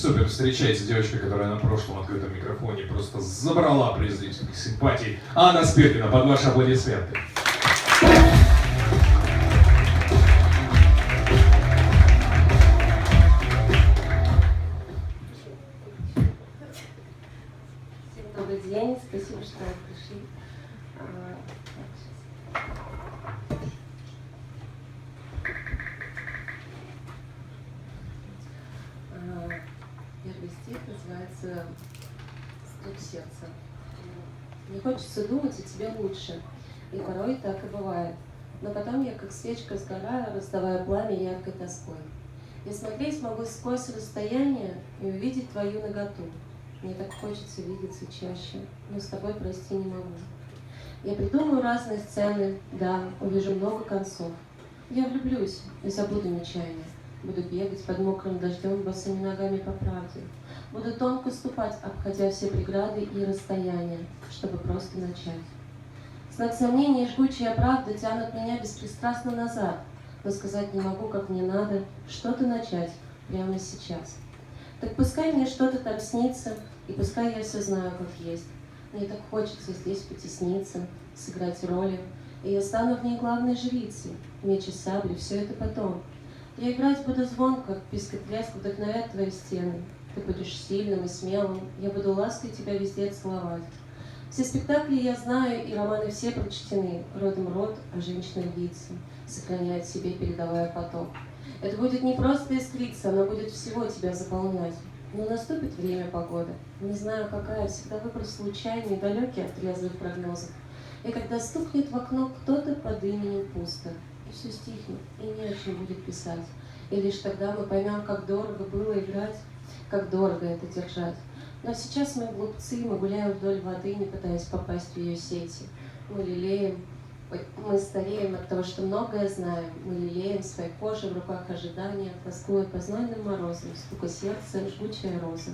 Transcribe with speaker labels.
Speaker 1: Супер, встречайте девочка, которая на прошлом открытом микрофоне просто забрала приз зрительских симпатий. Анна Спиркина, под ваши аплодисменты.
Speaker 2: Всем добрый день, спасибо, что пришли. Первый стих называется «Стук сердца». Не хочется думать о тебе лучше, и порой так и бывает. Но потом я, как свечка, сгораю, раздавая пламя яркой тоской. Я смотреть могу сквозь расстояние и увидеть твою наготу. Мне так хочется видеться чаще, но с тобой прости не могу. Я придумаю разные сцены, да, увижу много концов. Я влюблюсь и забуду нечаянно. Буду бегать под мокрым дождем босыми ногами по правде. Буду тонко ступать, обходя все преграды и расстояния, чтобы просто начать. Знак сомнения и жгучая правда тянут меня беспристрастно назад, но сказать не могу, как мне надо что-то начать прямо сейчас. Так пускай мне что-то там снится, и пускай я все знаю, как есть. Мне так хочется здесь потесниться, сыграть роли, и я стану в ней главной жрицей. Меч и сабли, все это потом. Я играть буду звонко, писк и треск вдохновят твои стены. Ты будешь сильным и смелым, я буду лаской тебя везде целовать. Все спектакли я знаю, и романы все прочтены. Родом род, а женщина львица, сохраняет себе, передавая поток. Это будет не просто искриться, оно будет всего тебя заполнять. Но наступит время погоды. Не знаю, какая, всегда выбор случайный, далекий от трезвых прогнозов. И когда стукнет в окно кто-то под именем пусто, и все стихнет, и не о чем будет писать. И лишь тогда мы поймем, как дорого было играть, как дорого это держать. Но сейчас мы глупцы, мы гуляем вдоль воды, не пытаясь попасть в ее сети. Мы лелеем, мы стареем от того, что многое знаем. Мы лелеем своей кожей в руках ожидания, тоскуя по знойным морозам, стука сердца, жгучая роза.